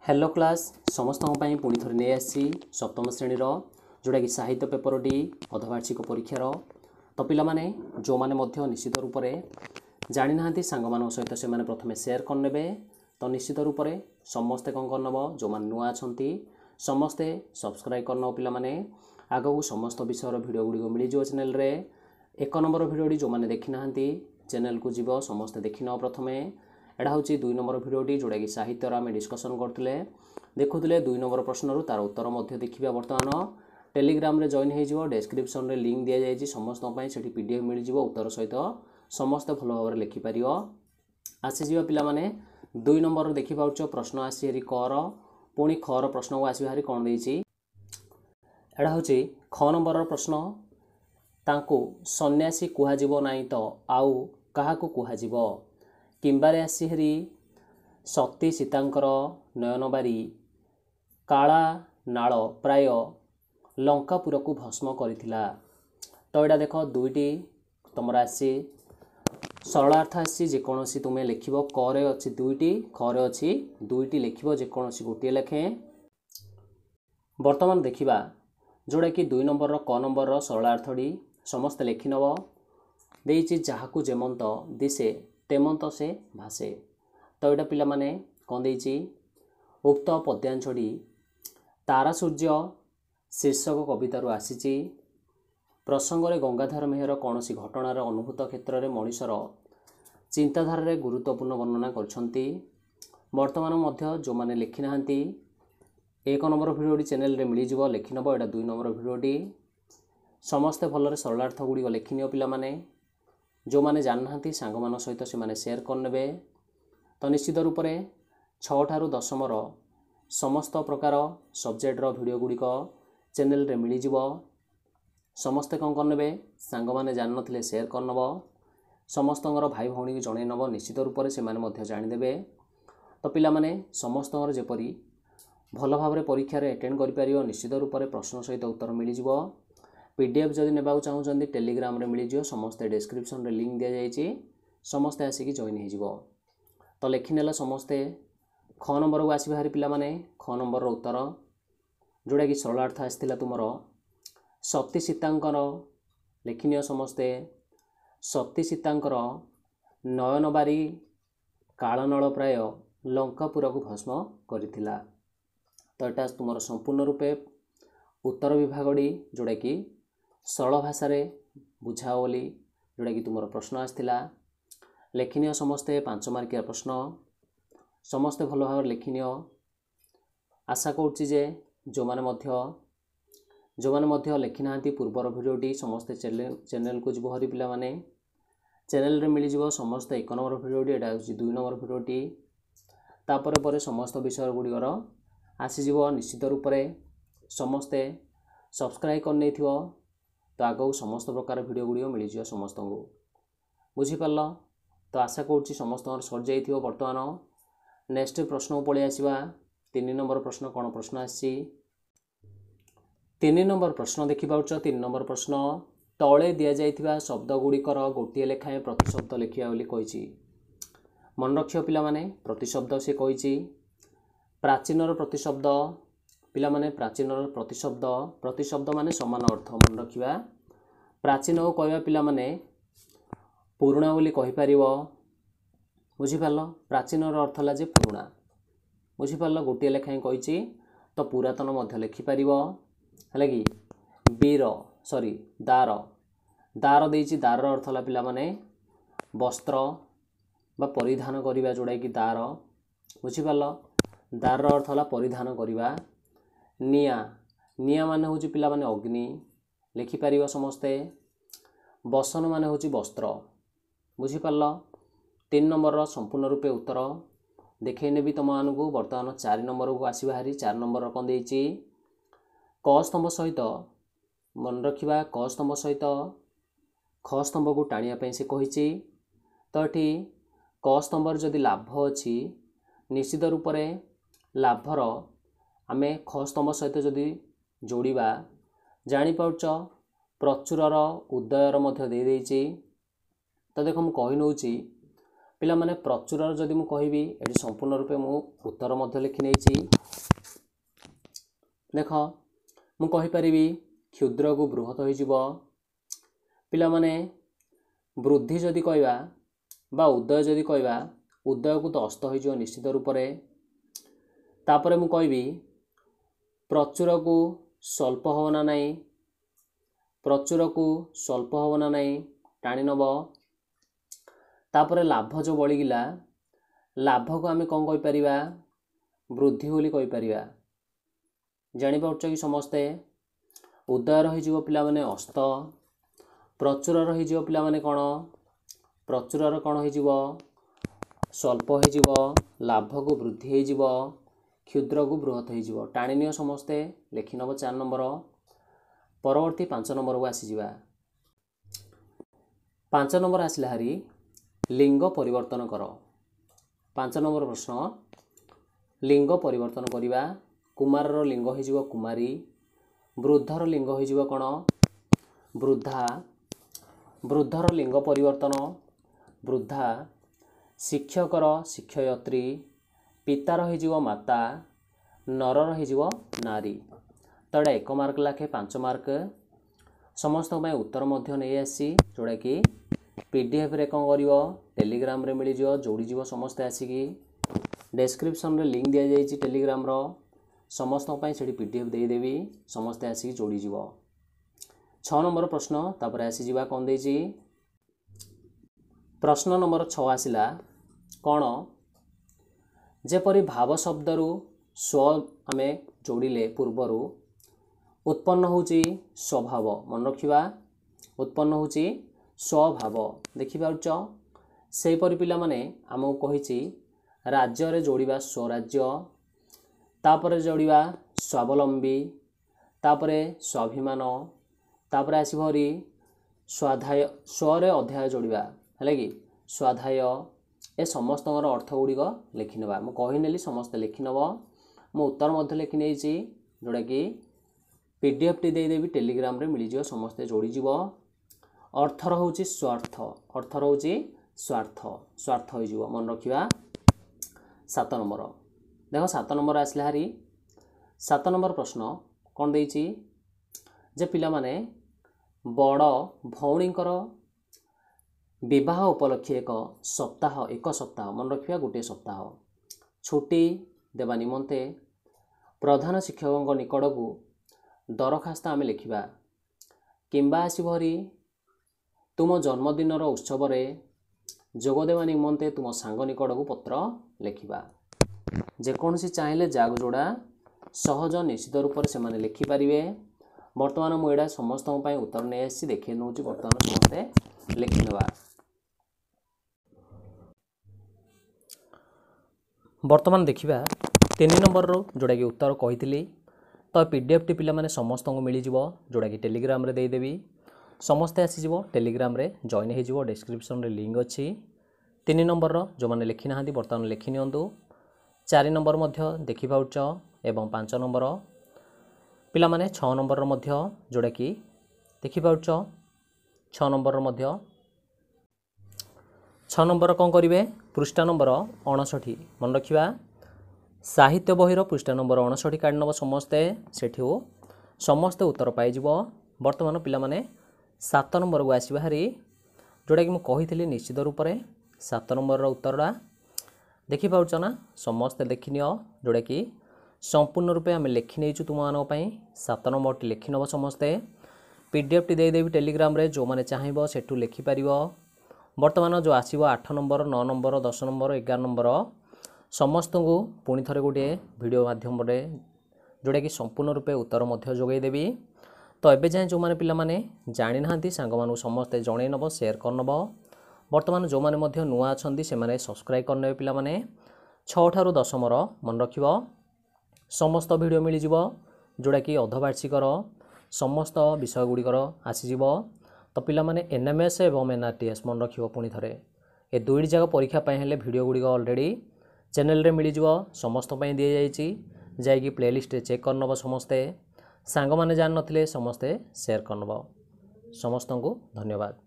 Hello class समस्त पुणी थोड़ी नहीं आसी सप्तम श्रेणी जोटा कि साहित्य पेपरटी अर्धवार्षिक परीक्षार तो पिलाने जो मैंने निश्चित रूप से जानी ना सांग सहित से प्रथम सेयार करने तो निश्चित रूप से समस्ते कौन करनब जो मैंने नुआ अच्छा समस्ते सब्सक्राइब करनब पिलाने आग को समस्त विषय भिडियो गुड़िक मिलଯିव चैनल रे। एक नंबर भिडियोटी जो मैंने देखी ना चैनल को जीव समस्ते देखी न प्रथम एटा हूँ 2 नंबर भिडियोटी जोटा कि साहित्य आम डिस्कसन करते देखुले 2 नंबर प्रश्न तार उत्तर देखा बर्तमान टेलीग्राम रे जॉइन हो डिस्क्रिप्शन रे लिंक दि जाए समस्त से पीडीएफ मिल जाव उत्तर सहित समस्त भल भाव लिखिपर आसीज पाने 2 नंबर देखिपुच प्रश्न आसी कर पुणी खर प्रश्न को आस हारी कौन एटा हूँ ख नंबर प्रश्न तांको सन्यासी कुहाजिबो नाई तो आउ काहाकू कुहाजिबो किंबारे आसी हरी सती सीतांकर नयनबारी काला नाल प्राय लंकापुर को भस्म करिथिला। तो यहाँ देख दुईटी तुम आसी सरलार्थ आसी जेकोसी तुम्हें लिख करे अच्छी दुईटी खरे अच्छी दुईटी लिख जेकोसी गोटे लेखे। बर्तमान देखा जोड़ा कि 2 नंबर क नंबर सरलार्थटी समस्त लिखि नब देइछि जहाकू जेमंत दिसे तेमंत से भासे। तो यहाँ पिला माने कौन देइछि उक्त पद्यांशटी तारा सूर्य शीर्षक कवितार आसीछि प्रसंग रे गंगाधर मेहर कौन सी घटनार अनुभूत क्षेत्र में मनीषर चिंताधार गुरुत्वपूर्ण वर्णना करछंती। वर्तमान मध्य जो माने लिखि नाहंती 1 नंबर भिडियोटी चैनल रे मिल जिवो लिखि नबो। एटा 2 नंबर भिडियोटी समस्ते भलरे सरलार्थ गुड़िक लिखिनियो पिला माने जो माने जानना सांग सहित से माने शेयर करने। तो निश्चित रूप से 6 ठारू 10 समस्त प्रकार सब्जेक्टर वीडियो गुड़िक चैनल रे मिल जिवो समस्ते कौन करने सांग माने जान नथिले शेयर करनब समस्त भाई भौणी की जन नब निश्चित रूप से माने जानीदे। तो पिला माने समस्त जेपरी भल भाव परीक्षा अटेंड कर निश्चित रूप से प्रश्न सहित उत्तर मिल जिवो। पीडीएफ जदि नेबाक चाहूँगी टेलीग्राम रे मिल समस्ते डिस्क्रिप्शन रे लिंक दि जाए समस्ते आसिक जॉइन हो। तो लिखिने समस्ते ख नंबर को आसवा हारी पिला माने ख नंबर उत्तर जोड़ा कि सरलार्थ आसाला तुमर सती सीतांकर लिखिनिय समस्ते सती सीतांकर नयनबारी कालनल प्राय लंकापुर को भस्म करिथिला। तो यहाँ तुम संपूर्ण रूपे उत्तर विभागटी जोड़ा कि सरल भाषा बुझाओ बोली जोड़ा कि तुम प्रश्न आसाला लिखिनिय समस्ते 5 मार्किया प्रश्न समस्ते भल भाव लिखिनिय। आशा करुच्ची जो माने लिखि ना पूर्वर भिडियोटी समस्ते चैनल को जीव हरी पिला माने चैनल रे मिल जिवो समस्त 1 नंबर भिडियोटी एटा हूँ 2 नंबर भिडियोटी तापर पर समस्त विषय गुड़िकर आसीजिवो निश्चित रूप से समस्ते सब्सक्राइब कर नहीं थिवो तो आगो समस्त प्रकार वीडियो गुड़िक मिल जाए समस्त को बुझीपार। तो आशा करुच्ची समस्त सर जाइथिवो। बर्तमान नेक्स्ट प्रश्न को पलि आसिबा 3 नंबर प्रश्न कौन प्रश्न आसी 3 नंबर प्रश्न देखि पाउछ। 3 नंबर प्रश्न तले दिया जाइथिबा शब्द गुड़िकर गोटे लेखाएं प्रतिशब्द लिखिया बोली कहिछि। मन रखियो पिला माने प्रतिशब्द से कहिछि प्राचीनर प्रतिशब्द पिला माने प्राचीनर प्रतिशब्द प्रतिशब्द माने समान अर्थ मन रखिबा प्राचीन को कहवा पिला माने पुराणा बोली कहि परिबो बुझिपारल। प्राचीनर अर्थ ला जे पुराणा बुझिपारल गोटे लेखाएं कहिछि तो पुरातन मध्य लिखि परिबो हला कि वीर सॉरी दार दार देइछि दार अर्थ ला पिला माने वस्त्र बा परिधान करिबा जोड़ा कि दार बुझिपारल दार अर्थ ला परिधान करिबा। निया निया माने होची पिला माने अग्नि लिखिपर समस्ते बसन माने होची वस्त्र बुझीपार। 3 नंबर संपूर्ण रूपे उत्तर देखने भी तुम मानू बर्तमान 4 नंबर को आसवा हारी 4 नंबर कौन देइछि क स्तंभ सहित मन रखिबा क स्तंभ सहित ख स्तंभ को टाणिया से कहिछि। तो ये क स्तंभ जदि लाभ अच्छी निश्चित रूप से लाभर आमे ख स्तंभ सहित जदि जोड़िबा जानीपारुच प्रचुरर उदयर मध्य दे देइछि। तो देख मु कहि नउछि पिला माने प्रचुर जदि मु कहबी एटी संपूर्ण रूपे मु उत्तर मध्य लिखि नेछि। देख मु कहि परिबी क्षुद्र को बृहत होई जिवो। पिला माने वृद्धि जदि कहबा बा उदय जदि कहबा उदय को तो अस्त होई जिवो निश्चित रूप रे। तापरे मु कहबी प्रचुर को स्वल्प होना नहीं, प्रचुर को स्वल्प होना नहीं टाणी नब। तापरे लाभ जो बळीगिला लाभ को आमे कौन कहि परिबा वृद्धि बोली कहि परिबा। जानि पाउछ कि समस्ते उदय रही जीव पिला माने अस्त, प्रचुर रही जीव पिला माने कोन प्रचुरर कोन होई जीव स्वल्प होई जीव, लाभ को वृद्धि होई जीव, क्षुद्र को बृहत होई जीव। टाणी नियो समस्ते लिखि नब 4 नंबर। परवर्ती 5 नंबर को आसी जिबा। 5 नंबर आसिला हरी लिंग परिवर्तन कर। 5 नंबर प्रश्न लिंग परिवर्तन करिबा। कुमारर लिंग होई जीव कुमारी, वृद्धर लिंग होई जीव कोन वृद्धा, वृद्धर लिंग परिवर्तन वृद्धा, शिक्षकर शिक्षयत्री, पितार होई जीव माता, नरर होई जीव नारी। तो एटा 1 मार्क लाखे 5 मार्क। समस्त उत्तर मध्य नहीं आसी जोड़ा कि पीडीएफ रे कौन करिवो टेलीग्राम रे मिली जिवो जोड़ी जिवो समस्त आसिकी। डिस्क्रिप्शन रे लिंक दिया जाइछि टेलीग्राम रो समस्त सेठी पीडीएफ दे देवी समस्त आसिकी जोड़ी जिवो। 6 नंबर प्रश्न तापर आसी जिबा कोन देछि। प्रश्न नंबर 6 आसिला कोन जेपरि भाव शब्दरु स्व आमे जोड़िले पूर्वरु उत्पन्न होची स्वभाव। मन रखिबा उत्पन्न होची स्वभाव। देखि पाउछ सेही परि पिला माने हमहु कहिछि राज्य रे जोड़िबा स्वराज्य, तापरे जोड़िबा स्वावलंबी, तापरे स्वाभिमान, तापरे आसीभरी स्वाध्याय स्वरे अध्याय जोड़िबा हैला कि स्वाध्याय। ए समस्त अर्थ गुड़िक लिखि नबा। मु कहि नेली समस्त लिखि नब। मु उत्तर मध्य लिखि नेछि जोड़ा कि पीडीएफ टी दे देबी टेलीग्राम रे मिली जिवो समस्त जोड़ी जिवो। अर्थर होची स्वार्थ, अर्थर होची स्वार्थ, स्वार्थ होई जिवो मन रखिबा। 7 नंबर देखो 7 नंबर आसला हरी 7 नंबर प्रश्न कोन देछि जे पिला माने बड़ भौणीकर विवाह उपलक्षे एक सप्ताह मन रखिबा गोटे सप्ताह छुट्टी देवा निमंते प्रधान शिक्षक निकट को दरखास्त आमे लिखिबा किंबा आसीभरी तुम जन्मदिन उत्सव रे जोग देवा निमंते तुम सांग निकट को पत्र लिखिबा। जेकोसी चाहिए जाग जोड़ा सहज निश्चित रूप से माने लिखि पारिबे। वर्तमान मु एडा समस्त उत्तर नहीं आसी देखि नउची वर्तमान समस्ते लिखि नेबा। वर्तमान देखिबा 3 नंबर रो जोड़ा कि उत्तर कहितली। तो पीडीएफ टी पिला माने समस्त को मिली जिवो जोड़ा कि टेलीग्राम रे दे देबी समस्ते आसी जिवो टेलीग्राम रे जॉइन हे जिवो। डिस्क्रिप्शन रे लिंक अछि। 3 नंबर रो जो माने लिखि नाहंती वर्तमान लिखि नियंतु। 4 नंबर मध्य देखि पाउछ एवं 5 नंबर पिला माने 6 नंबर रो मध्य जोड़ा कि देखि पाउछ 6 नंबर रो मध्य 6 नंबर कौन करिवे पृष्ठा नंबर 59 मन रखिबा। साहित्य बहिर पृष्ठा नंबर 59 काढ नब समस्ते सेठी समस्ते उत्तर पाई जिवो। वर्तमान पिला माने 7 नंबर को आसीबा हरी जोड़ा कि मु कहितली निश्चित रूप रे 7 नंबर रो उत्तरडा देखि पाउछ ना समस्ते देखि नियो जोड़ा कि संपूर्ण रूपे आमे लिखि नेइछु तुम मानो पई 7 नंबर टी लिखि नब समस्ते पीडीएफ टी दे देबी टेलीग्राम रे जो माने चाहिबो सेठु लिखि परिबो। वर्तमान जो आसीबो 8 नंबर 9 नंबर 10 नंबर 11 नंबर समस्त को पुणी थरे गोटे वीडियो माध्यम रे जोड़ा कि संपूर्ण रूपे उत्तर मध्य जोगै देबी। तो एबे जाय जो माने पिला माने जानि नाहंती सांग मानु समस्त जणै नब शेयर कर नब। वर्तमान जो माने मध्य नुआ अछंती से माने सब्सक्राइब कर नेबे पिला माने 6 ठारू 10 मन रखिबो समस्त वीडियो मिली जिवो जोड़ा कि अर्धवार्षिकर समस्त विषय गुड़िकर आसी जिवो। तो पिला माने एनएमएस एवं एनआरटीएस मन रखिबो पुणी थरे ए दुईटी जाक परीक्षा पाए हेले वीडियो गुड़िक ऑलरेडी चैनल रे मिली जिवो समस्त पई दिए जाइछि जायकि प्लेलिस्ट रे चेक कर नबो समस्ते सांग माने जान नथिले समस्ते शेयर कर नबो। समस्त को धन्यवाद।